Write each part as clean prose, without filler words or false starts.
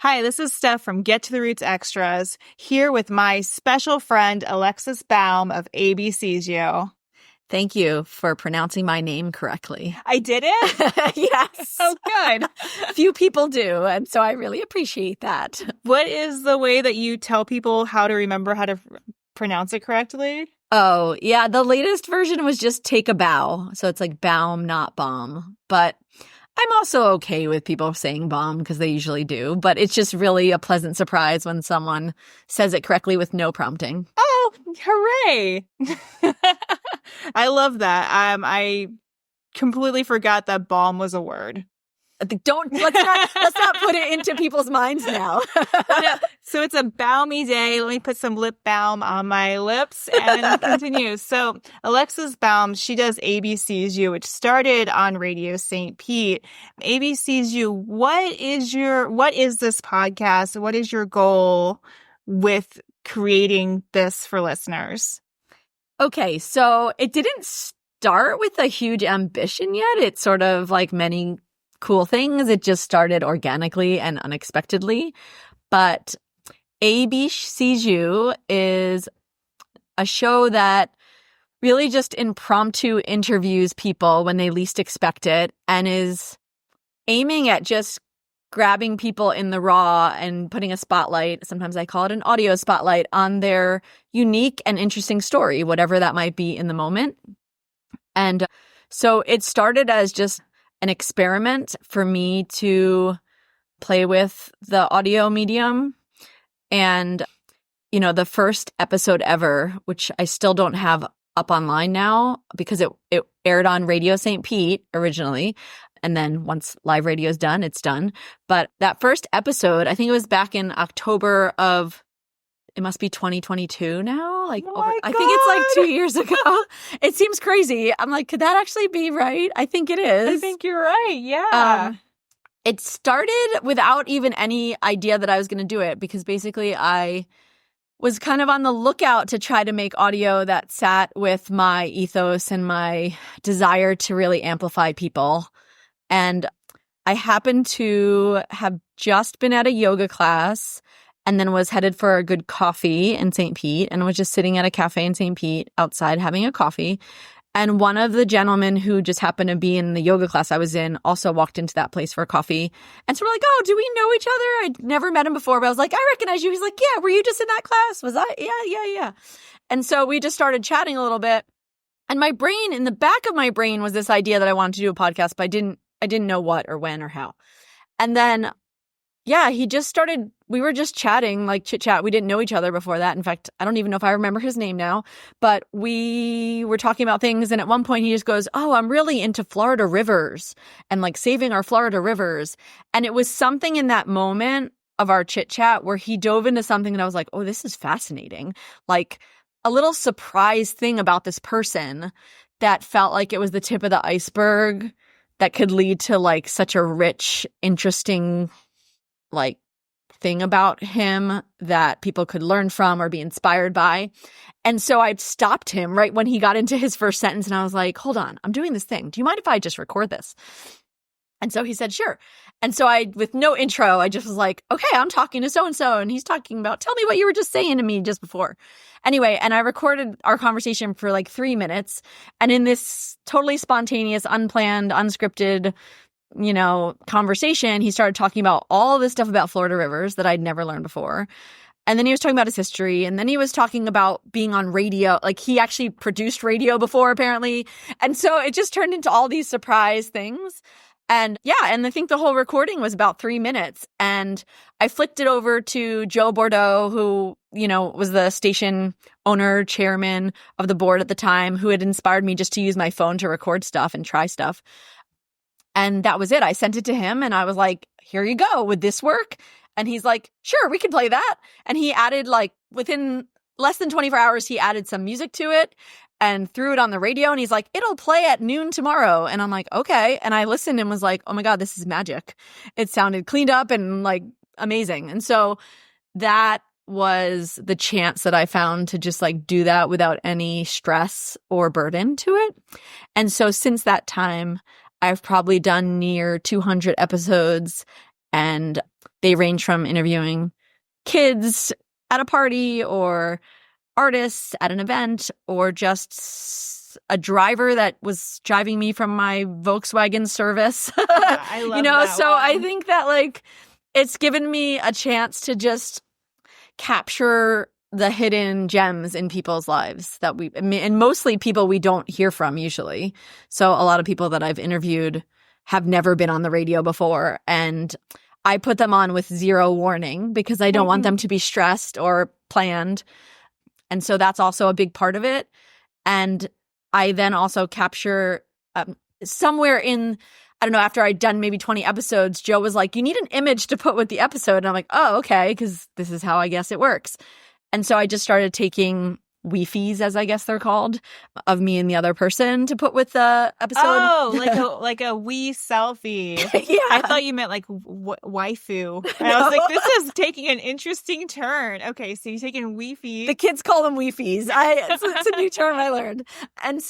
Hi, this is Stef from Get to the Roots Extras, here with my special friend Alexis Baum of ABC's. Thank you for pronouncing my name correctly. I did it? Yes. Oh, good. Few people do, and so I really appreciate that. What is the way that you tell people how to remember how to pronounce it correctly? Oh, yeah. The latest version was just take a bow. So it's like Baum, not bomb. But I'm also okay with people saying bomb because they usually do. But it's just really a pleasant surprise when someone says it correctly with no prompting. Oh, hooray. I love that. I completely forgot that bomb was a word. Let's not put it into people's minds now. So it's a balmy day. Let me put some lip balm on my lips and continue. So Alexis Baum, she does ABC's U, which started on Radio St. Pete. ABC's U, what is this podcast? What is your goal with creating this for listeners? Okay, so it didn't start with a huge ambition yet. It's sort of like many cool things. It just started organically and unexpectedly. But ABC's U is a show that really just impromptu interviews people when they least expect it and is aiming at just grabbing people in the raw and putting a spotlight, sometimes I call it an audio spotlight, on their unique and interesting story, whatever that might be in the moment. And so it started as just an experiment for me to play with the audio medium. And, the first episode ever, which I still don't have up online now because it aired on Radio St. Pete originally. And then once live radio is done, it's done. But that first episode, I think it was back in October of, it must be 2022 now. I think it's like 2 years ago. It seems crazy. I'm like, could that actually be right? I think it is. I think you're right. Yeah. It started without even any idea that I was going to do it because basically I was kind of on the lookout to try to make audio that sat with my ethos and my desire to really amplify people. And I happened to have just been at a yoga class and then was headed for a good coffee in St. Pete and was just sitting at a cafe in St. Pete outside having a coffee. And one of the gentlemen who just happened to be in the yoga class I was in also walked into that place for a coffee. And so we're like, oh, do we know each other? I'd never met him before, but I was like, I recognize you. He's like, yeah, were you just in that class? Was I? Yeah. And so we just started chatting a little bit. And my brain, in the back of my brain, was this idea that I wanted to do a podcast, but I didn't know what or when or how. And then, yeah, we were just chatting, like chit chat. We didn't know each other before that. In fact, I don't even know if I remember his name now, but we were talking about things. And at one point he just goes, oh, I'm really into Florida rivers and like saving our Florida rivers. And it was something in that moment of our chit chat where he dove into something and I was like, oh, this is fascinating. Like a little surprise thing about this person that felt like it was the tip of the iceberg that could lead to like such a rich, interesting, like thing about him that people could learn from or be inspired by. And so I stopped him right when he got into his first sentence and I was like, hold on, I'm doing this thing. Do you mind if I just record this? And so he said, sure. And so with no intro, I just was like, okay, I'm talking to so-and-so and he's talking about, tell me what you were just saying to me just before. Anyway, and I recorded our conversation for like 3 minutes. And in this totally spontaneous, unplanned, unscripted, conversation, he started talking about all this stuff about Florida rivers that I'd never learned before. And then he was talking about his history. And then he was talking about being on radio. Like he actually produced radio before, apparently. And so it just turned into all these surprise things. And yeah, and I think the whole recording was about 3 minutes. And I flicked it over to Joe Bordeaux, who, was the station owner, chairman of the board at the time, who had inspired me just to use my phone to record stuff and try stuff. And that was it. I sent it to him and I was like, here you go. Would this work? And he's like, sure, we can play that. And he added within less than 24 hours, he added some music to it and threw it on the radio. And he's like, it'll play at noon tomorrow. And I'm like, okay. And I listened and was like, oh my God, this is magic. It sounded cleaned up and like amazing. And so that was the chance that I found to just like do that without any stress or burden to it. And so since that time, I've probably done near 200 episodes and they range from interviewing kids at a party or artists at an event or just a driver that was driving me from my Volkswagen service. I love that so one. I think that like it's given me a chance to just capture the hidden gems in people's lives that and mostly people we don't hear from usually. So a lot of people that I've interviewed have never been on the radio before, and I put them on with zero warning because I don't want them to be stressed or planned. And so that's also a big part of it. And I then also capture somewhere in, I don't know, after I'd done maybe 20 episodes, Joe was like, you need an image to put with the episode. And I'm like, oh, okay, because this is how I guess it works. And so I just started taking Wi-Fi's, as I guess they're called, of me and the other person to put with the episode. Oh, like a wee selfie. Yeah. I thought you meant like waifu. And I was like, this is taking an interesting turn. Okay, so you're taking Wi-Fi. The kids call them Wi-Fi's. It's a new term I learned. And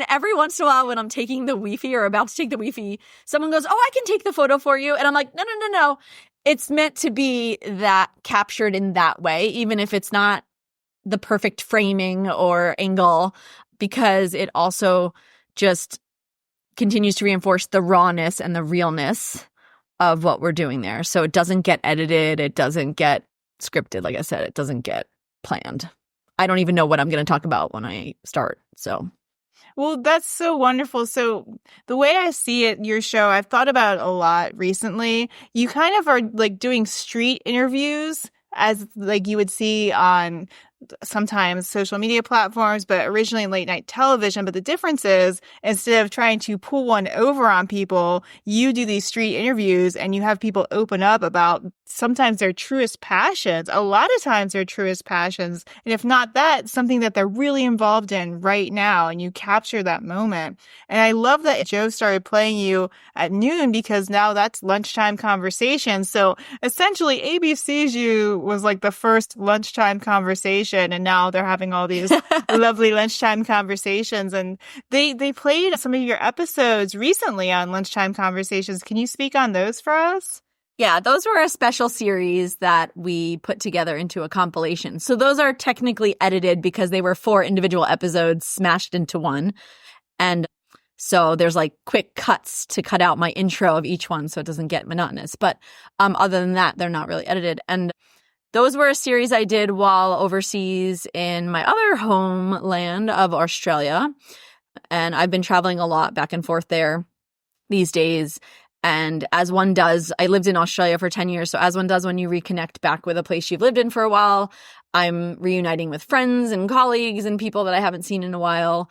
every once in a while when I'm taking the Wi-Fi or about to take the Wi-Fi, someone goes, oh, I can take the photo for you. And I'm like, no. It's meant to be that captured in that way, even if it's not the perfect framing or angle, because it also just continues to reinforce the rawness and the realness of what we're doing there. So it doesn't get edited. It doesn't get scripted. Like I said, it doesn't get planned. I don't even know what I'm going to talk about when I start. So. Well, that's so wonderful. So the way I see it, your show, I've thought about it a lot recently. You kind of are like doing street interviews as like you would see on sometimes social media platforms, but originally late night television. But the difference is instead of trying to pull one over on people, you do these street interviews and you have people open up about sometimes their truest passions, a lot of times their truest passions. And if not that, something that they're really involved in right now. And you capture that moment. And I love that Joe started playing you at noon because now that's lunchtime conversation. So essentially ABC's You was like the first lunchtime conversation. And now they're having all these lovely lunchtime conversations. And they played some of your episodes recently on lunchtime conversations. Can you speak on those for us? Yeah, those were a special series that we put together into a compilation. So those are technically edited because they were 4 individual episodes smashed into one. And so there's like quick cuts to cut out my intro of each one so it doesn't get monotonous. But other than that, they're not really edited. And those were a series I did while overseas in my other homeland of Australia. And I've been traveling a lot back and forth there these days. And as one does, I lived in Australia for 10 years. So as one does when you reconnect back with a place you've lived in for a while, I'm reuniting with friends and colleagues and people that I haven't seen in a while.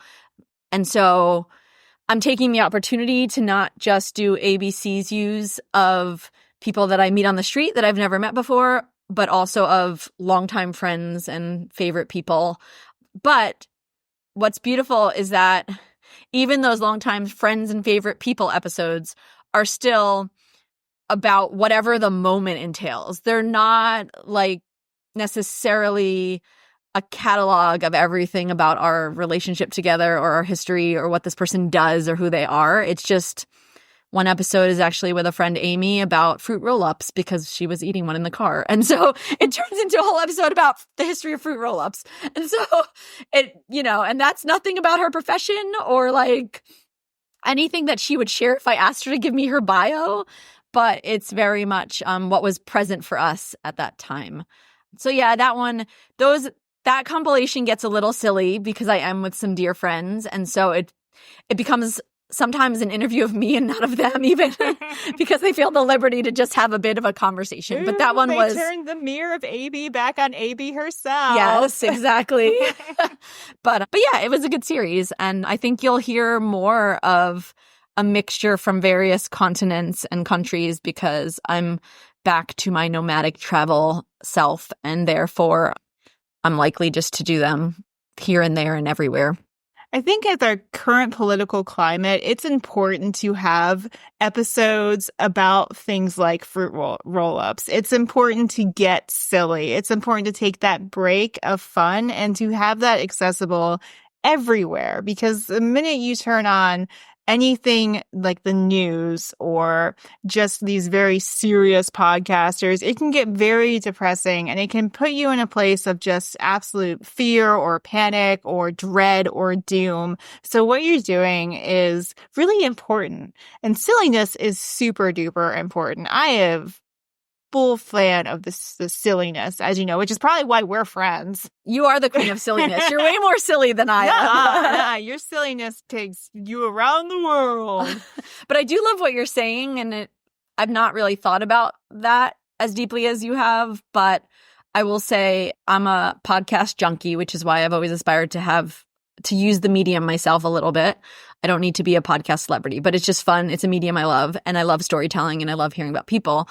And so I'm taking the opportunity to not just do ABC's use of people that I meet on the street that I've never met before, but also of longtime friends and favorite people. But what's beautiful is that even those longtime friends and favorite people episodes are still about whatever the moment entails. They're not like necessarily a catalog of everything about our relationship together or our history or what this person does or who they are. It's just one episode is actually with a friend, Amy, about fruit roll-ups because she was eating one in the car. And so it turns into a whole episode about the history of fruit roll-ups. And so and that's nothing about her profession or like anything that she would share if I asked her to give me her bio, but it's very much what was present for us at that time. So yeah, that compilation gets a little silly because I am with some dear friends. And so it becomes sometimes an interview of me and not of them even because they feel the liberty to just have a bit of a conversation. But that one they turned the mirror of AB back on AB herself. Yes, exactly. But yeah, it was a good series. And I think you'll hear more of a mixture from various continents and countries because I'm back to my nomadic travel self. And therefore, I'm likely just to do them here and there and everywhere. I think at our current political climate, it's important to have episodes about things like fruit roll-ups. It's important to get silly. It's important to take that break of fun and to have that accessible everywhere because the minute you turn on anything like the news or just these very serious podcasters, it can get very depressing and it can put you in a place of just absolute fear or panic or dread or doom. So what you're doing is really important, and silliness is super duper important. I have full fan of the silliness, as you know, which is probably why we're friends. You are the queen of silliness. You're way more silly than I am. Your silliness takes you around the world. But I do love what you're saying, and I've not really thought about that as deeply as you have, but I will say I'm a podcast junkie, which is why I've always aspired to use the medium myself a little bit. I don't need to be a podcast celebrity, but it's just fun. It's a medium I love, and I love storytelling, and I love hearing about people.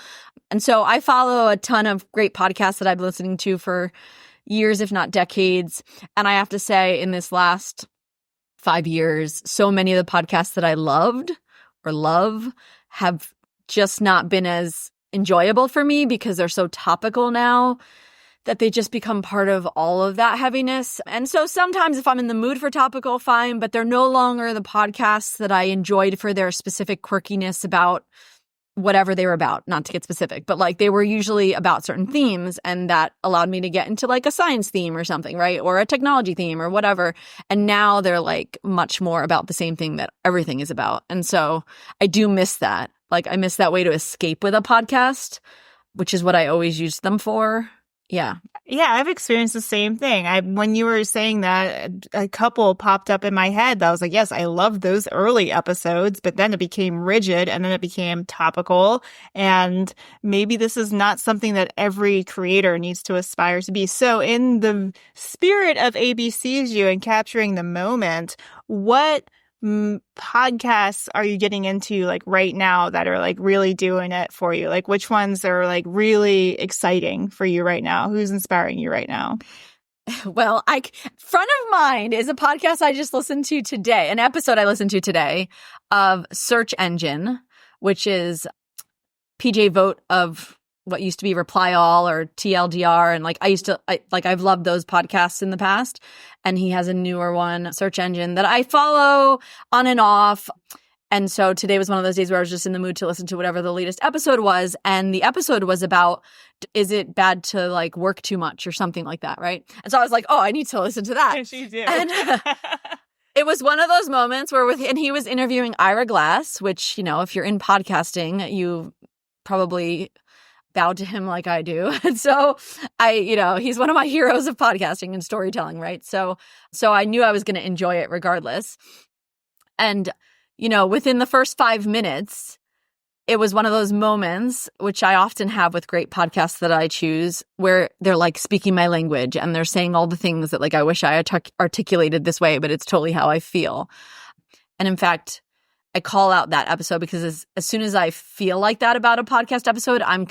And so I follow a ton of great podcasts that I've been listening to for years, if not decades. And I have to say, in this last 5 years, so many of the podcasts that I loved or love have just not been as enjoyable for me because they're so topical now that they just become part of all of that heaviness. And so sometimes if I'm in the mood for topical, fine, but they're no longer the podcasts that I enjoyed for their specific quirkiness about whatever they were about, not to get specific, but like they were usually about certain themes, and that allowed me to get into like a science theme or something, right? Or a technology theme or whatever. And now they're like much more about the same thing that everything is about. And so I do miss that. Like I miss that way to escape with a podcast, which is what I always use them for. Yeah. Yeah, I've experienced the same thing. When you were saying that, a couple popped up in my head that I was like, yes, I love those early episodes, but then it became rigid and then it became topical. And maybe this is not something that every creator needs to aspire to be. So in the spirit of ABC's you and capturing the moment, what podcasts are you getting into like right now that are like really doing it for you? Like which ones are like really exciting for you right now? Who's inspiring you right now? Well, Front of Mind is a podcast I just listened to today, an episode I listened to today of Search Engine, which is PJ Vogt of what used to be Reply All or TLDR. And like I've loved those podcasts in the past. And he has a newer one, Search Engine, that I follow on and off. And so today was one of those days where I was just in the mood to listen to whatever the latest episode was. And the episode was about, is it bad to like work too much or something like that, right? And so I was like, oh, I need to listen to that. Yes, you do. And it was one of those moments where and he was interviewing Ira Glass, which, you know, if you're in podcasting, you probably bow to him like I do. And so he's one of my heroes of podcasting and storytelling, right? So I knew I was going to enjoy it regardless. And, you know, within the first 5 minutes, it was one of those moments, which I often have with great podcasts that I choose, where they're like speaking my language and they're saying all the things that like I wish I articulated this way, but it's totally how I feel. And in fact, I call out that episode because as soon as I feel like that about a podcast episode, I'm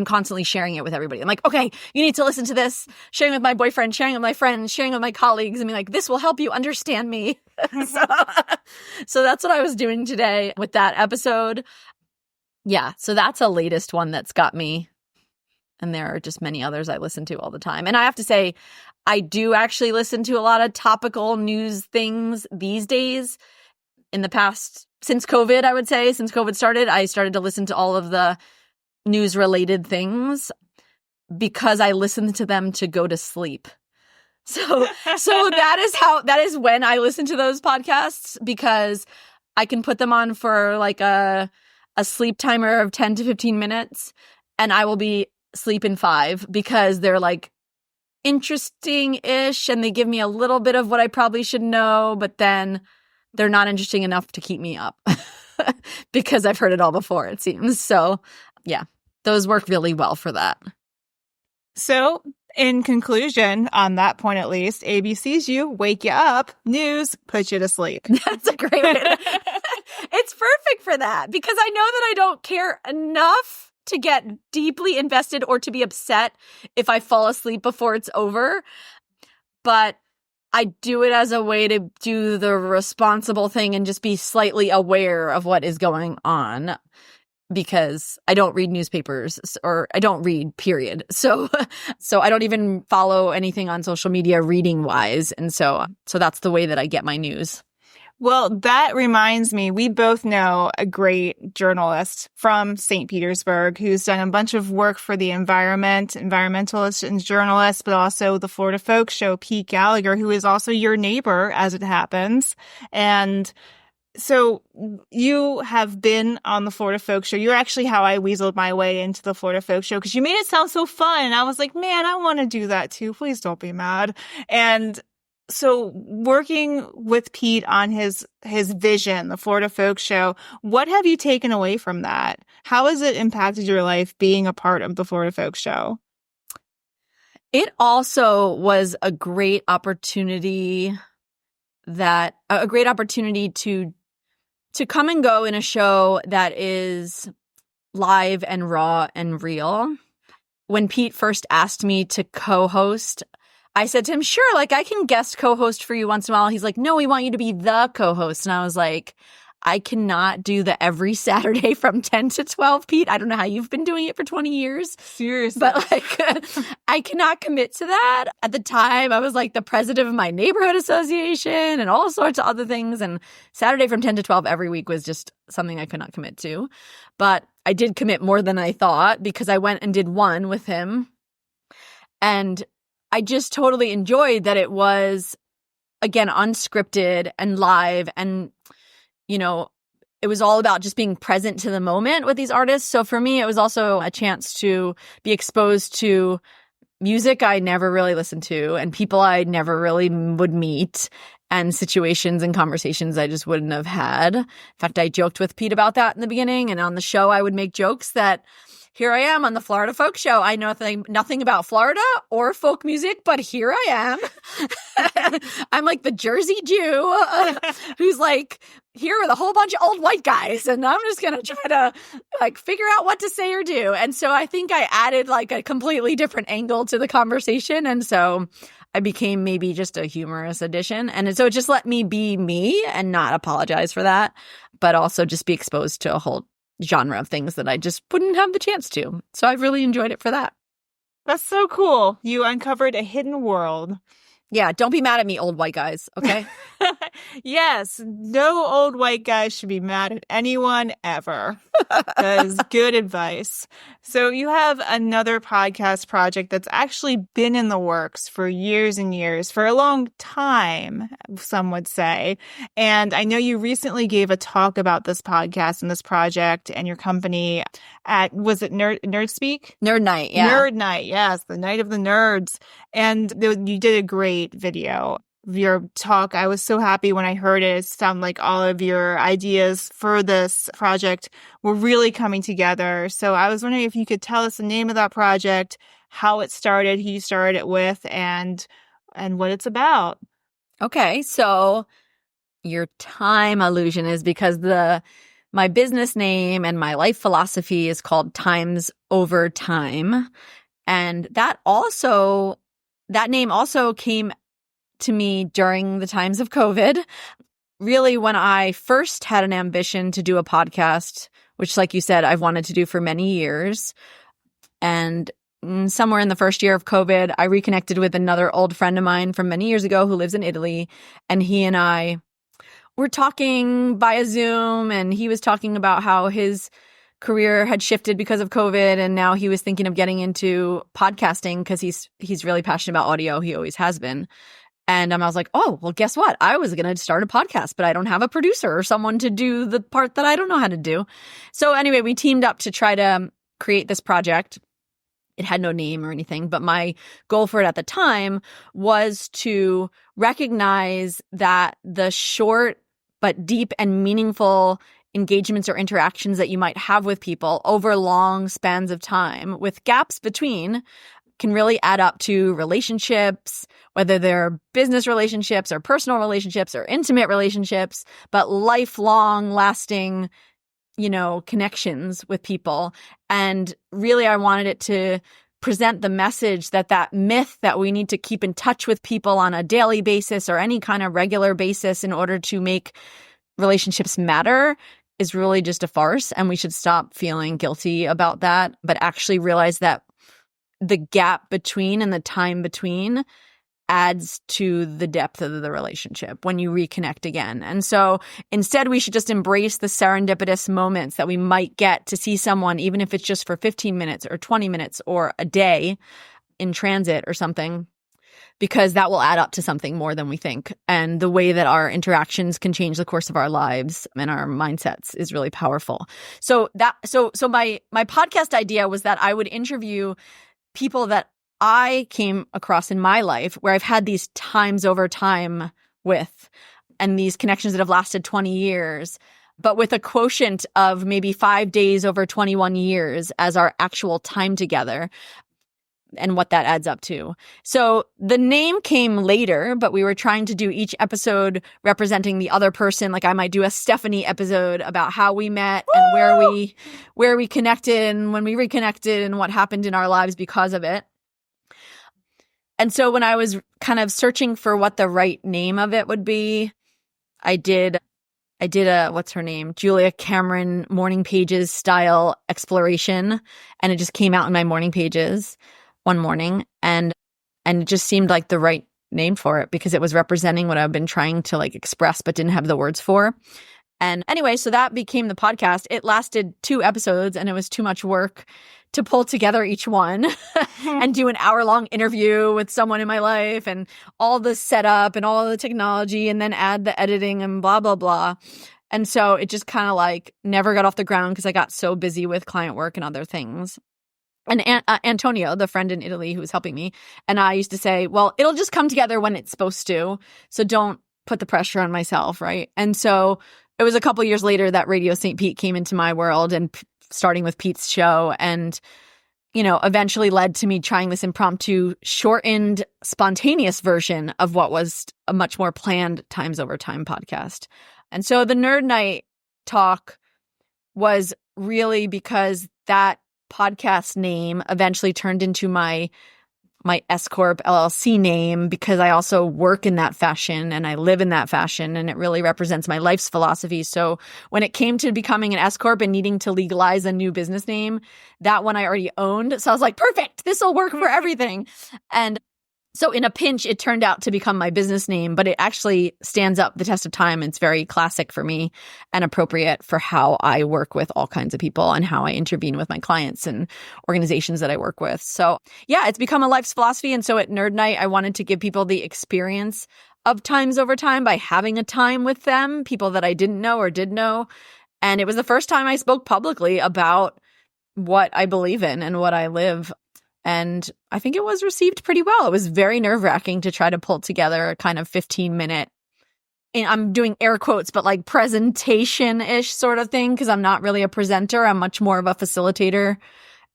constantly sharing it with everybody. I'm like, okay, you need to listen to this, sharing with my boyfriend, sharing with my friends, sharing with my colleagues, and be like, this will help you understand me. So that's what I was doing today with that episode. Yeah, so that's a latest one that's got me. And there are just many others I listen to all the time. And I have to say, I do actually listen to a lot of topical news things these days. In the past, since COVID, I would say, since COVID started, I started to listen to all of the news-related things because I listened to them to go to sleep. So that is when I listen to those podcasts, because I can put them on for like a sleep timer of 10 to 15 minutes and I will be asleep in 5 because they're like interesting-ish and they give me a little bit of what I probably should know, but then they're not interesting enough to keep me up because I've heard it all before, it seems. So yeah, those work really well for that. So in conclusion, on that point at least, ABC's you, wake you up, news, put you to sleep. That's a great way to... It's perfect for that because I know that I don't care enough to get deeply invested or to be upset if I fall asleep before it's over. But I do it as a way to do the responsible thing and just be slightly aware of what is going on, because I don't read newspapers, or I don't read, period. So I don't even follow anything on social media reading wise. And so that's the way that I get my news. Well, that reminds me, we both know a great journalist from St. Petersburg who's done a bunch of work for the environment, environmentalist and journalist, but also the Florida Folk Show, Pete Gallagher, who is also your neighbor, as it happens. And so you have been on the Florida Folk Show. You're actually how I weaseled my way into the Florida Folk Show because you made it sound so fun. And I was like, man, I want to do that too. Please don't be mad. And so working with Pete on his vision, the Florida Folk Show, what have you taken away from that? How has it impacted your life being a part of the Florida Folk Show? It also was a great opportunity to come and go in a show that is live and raw and real. When Pete first asked me to co-host, I said to him, sure, like I can guest co-host for you once in a while. He's like, no, we want you to be the co-host. And I was like, I cannot do the every Saturday from 10 to 12, Pete. I don't know how you've been doing it for 20 years. Seriously. But like, I cannot commit to that. At the time, I was like the president of my neighborhood association and all sorts of other things. And Saturday from 10 to 12 every week was just something I could not commit to. But I did commit more than I thought because I went and did one with him. And I just totally enjoyed that it was, again, unscripted and live and, you know, it was all about just being present to the moment with these artists. So for me, it was also a chance to be exposed to music I never really listened to and people I never really would meet and situations and conversations I just wouldn't have had. In fact, I joked with Pete about that in the beginning, and on the show I would make jokes that here I am on the Florida Folk Show. I know nothing about Florida or folk music, but here I am. I'm like the Jersey Jew who's like here with a whole bunch of old white guys, and I'm just going to try to like figure out what to say or do. And so I think I added like a completely different angle to the conversation. And so I became maybe just a humorous addition. And so it just let me be me and not apologize for that, but also just be exposed to a whole genre of things that I just wouldn't have the chance to. So I've really enjoyed it for that. That's so cool. You uncovered a hidden world. Yeah, don't be mad at me, old white guys, okay? Yes, no old white guys should be mad at anyone ever. That is good advice. So you have another podcast project that's actually been in the works for years and years, for a long time, some would say. And I know you recently gave a talk about this podcast and this project and your company at, was it Nerd Speak? Nerd Night, yeah. Nerd Night, yes, the Night of the Nerds. And you did a great video of your talk. I was so happy when I heard it. It sounded like all of your ideas for this project were really coming together. So I was wondering if you could tell us the name of that project, how it started, who you started it with, and what it's about. Okay, so your time illusion is because my business name and my life philosophy is called Times Over Time. And that name also came to me during the times of COVID. Really, when I first had an ambition to do a podcast, which, like you said, I've wanted to do for many years. And somewhere in the first year of COVID, I reconnected with another old friend of mine from many years ago who lives in Italy. And he and I were talking via Zoom, and he was talking about how his career had shifted because of COVID, and now he was thinking of getting into podcasting because he's really passionate about audio. He always has been. And I was like, oh, well, guess what? I was going to start a podcast, but I don't have a producer or someone to do the part that I don't know how to do. So anyway, we teamed up to try to create this project. It had no name or anything, but my goal for it at the time was to recognize that the short but deep and meaningful engagements or interactions that you might have with people over long spans of time with gaps between can really add up to relationships, whether they're business relationships or personal relationships or intimate relationships, but lifelong lasting, connections with people. And really, I wanted it to present the message that myth that we need to keep in touch with people on a daily basis or any kind of regular basis in order to make relationships matter is really just a farce. And we should stop feeling guilty about that, but actually realize that the gap between and the time between adds to the depth of the relationship when you reconnect again. And so instead, we should just embrace the serendipitous moments that we might get to see someone, even if it's just for 15 minutes or 20 minutes or a day in transit or something, because that will add up to something more than we think. And the way that our interactions can change the course of our lives and our mindsets is really powerful. So my podcast idea was that I would interview people that I came across in my life where I've had these times over time with, and these connections that have lasted 20 years, but with a quotient of maybe 5 days over 21 years as our actual time together, and what that adds up to. So the name came later, but we were trying to do each episode representing the other person. Like I might do a Stephanie episode about how we met and where we connected and when we reconnected and what happened in our lives because of it. And so when I was kind of searching for what the right name of it would be, I did a, what's her name? Julia Cameron morning pages style exploration. And it just came out in my morning pages one morning, and it just seemed like the right name for it because it was representing what I've been trying to like express but didn't have the words for. And anyway, so that became the podcast. It lasted 2 episodes and it was too much work to pull together each one and do an hour-long interview with someone in my life and all the setup and all the technology and then add the editing and blah, blah, blah. And so it just kind of like never got off the ground because I got so busy with client work and other things. And Antonio, the friend in Italy who was helping me, and I used to say, well, it'll just come together when it's supposed to. So don't put the pressure on myself, right? And so it was a couple years later that Radio St. Pete came into my world, and starting with Pete's show, and, you know, eventually led to me trying this impromptu, shortened, spontaneous version of what was a much more planned Times Over Time podcast. And so the Nerd Night talk was really because that podcast name eventually turned into my S Corp LLC name, because I also work in that fashion and I live in that fashion, and it really represents my life's philosophy. So when it came to becoming an S Corp and needing to legalize a new business name, that one I already owned. So I was like, perfect, this will work for everything. And so in a pinch, it turned out to become my business name, but it actually stands up the test of time. It's very classic for me and appropriate for how I work with all kinds of people and how I intervene with my clients and organizations that I work with. So yeah, it's become a life's philosophy. And so at Nerd Night, I wanted to give people the experience of Times Over Time by having a time with them, people that I didn't know or did know. And it was the first time I spoke publicly about what I believe in and what I live. And I think it was received pretty well. It was very nerve-wracking to try to pull together a kind of 15-minute, and I'm doing air quotes, but like presentation-ish sort of thing, because I'm not really a presenter. I'm much more of a facilitator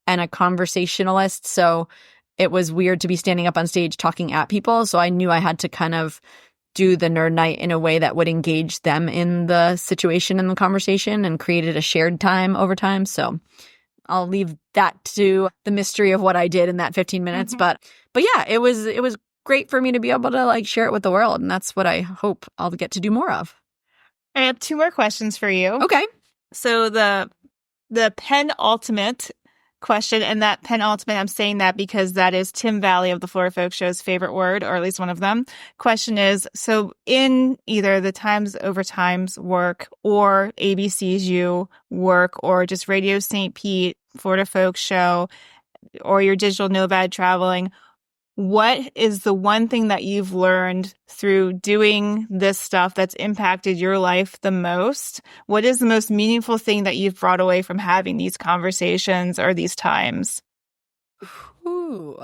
and a conversationalist. So it was weird to be standing up on stage talking at people. So I knew I had to kind of do the Nerd Night in a way that would engage them in the situation and the conversation, and created a shared time over time. So I'll leave that to the mystery of what I did in that 15 minutes. Mm-hmm. But yeah, it was great for me to be able to like share it with the world. And that's what I hope I'll get to do more of. I have 2 more questions for you. Okay. So the penultimate question, and that penultimate, I'm saying that because that is Tim Valley of the Florida Folk Show's favorite word, or at least one of them. Question is, so in either the Times Over Times work or ABC's You work, or just Radio St. Pete, Florida Folk Show, or your digital nomad traveling, what is the one thing that you've learned through doing this stuff that's impacted your life the most? What is the most meaningful thing that you've brought away from having these conversations or these times? Ooh,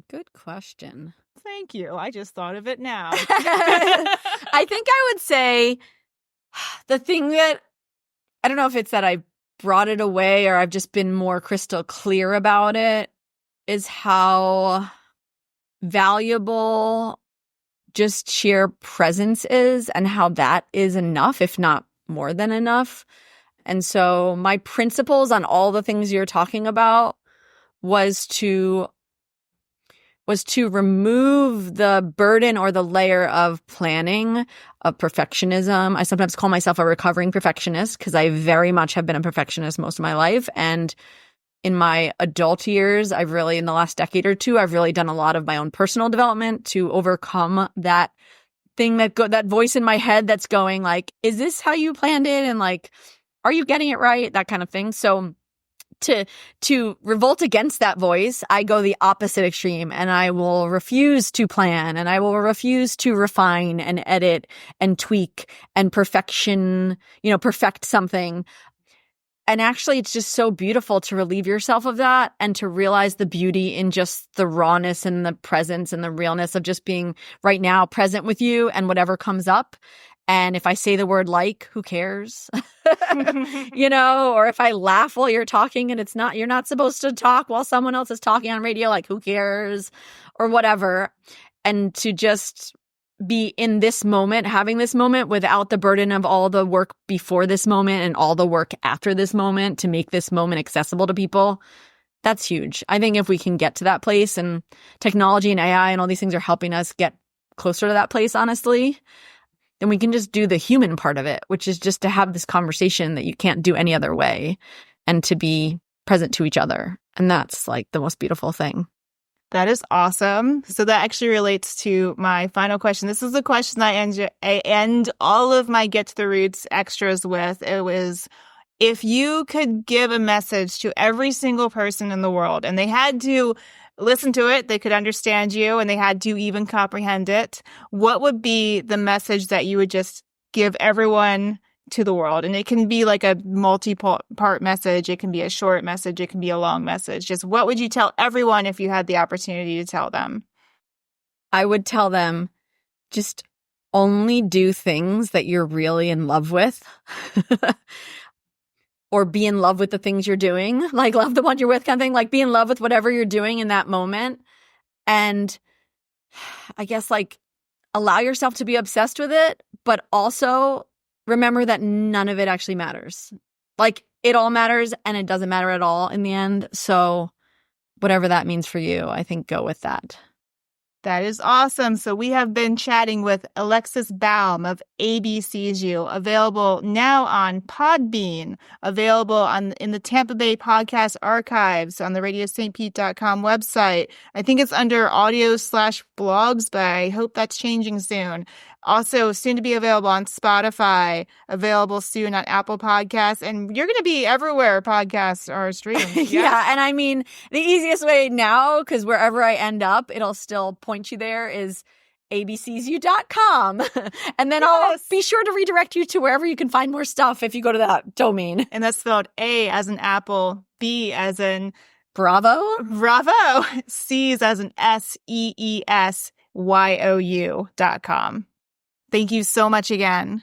good question. Thank you. I just thought of it now. I think I would say the thing that, I don't know if it's that I brought it away or I've just been more crystal clear about it, is how valuable just sheer presence is, and how that is enough, if not more than enough. And so my principles on all the things you're talking about was to remove the burden or the layer of planning, of perfectionism. I sometimes call myself a recovering perfectionist because I very much have been a perfectionist most of my life. And in my adult years, I've really, in the last decade or two, I've really done a lot of my own personal development to overcome that thing that voice in my head that's going like, is this how you planned it? And like, are you getting it right? That kind of thing. So to revolt against that voice, I go the opposite extreme, and I will refuse to plan, and I will refuse to refine and edit and tweak and perfect something. And actually, it's just so beautiful to relieve yourself of that and to realize the beauty in just the rawness and the presence and the realness of just being right now present with you and whatever comes up. And if I say the word like, who cares? Or if I laugh while you're talking and you're not supposed to talk while someone else is talking on radio, like who cares? Or whatever. And to just be in this moment, having this moment without the burden of all the work before this moment and all the work after this moment to make this moment accessible to people. That's huge. I think if we can get to that place, and technology and AI and all these things are helping us get closer to that place, honestly, then we can just do the human part of it, which is just to have this conversation that you can't do any other way and to be present to each other. And that's like the most beautiful thing. That is awesome. So that actually relates to my final question. This is the question I end all of my Get to the Roots extras with. It was, if you could give a message to every single person in the world and they had to listen to it, they could understand you, and they had to even comprehend it, what would be the message that you would just give everyone to the world? And it can be like a multi-part message. It can be a short message. It can be a long message. Just what would you tell everyone if you had the opportunity to tell them? I would tell them, just only do things that you're really in love with. Or be in love with the things you're doing. Like love the one you're with kind of thing. Like be in love with whatever you're doing in that moment. And I guess like allow yourself to be obsessed with it, but also remember that none of it actually matters. Like it all matters and it doesn't matter at all in the end. So whatever that means for you, I think go with that. That is awesome. So we have been chatting with Alexis Baum of ABC's You, available now on Podbean, available in the Tampa Bay Podcast Archives on the RadioSt.Pete.com website. I think it's under audio/blogs, but I hope that's changing soon. Also, soon to be available on Spotify, available soon on Apple Podcasts, and you're going to be everywhere podcasts are streamed. Yes? Yeah, and I mean, the easiest way now, because wherever I end up, it'll still point you there, is abcsu.com. And then I'll be sure to redirect you to wherever you can find more stuff if you go to that domain. And that's spelled A as in apple, B as in Bravo, C's as in SEESYOU.com. Thank you so much again.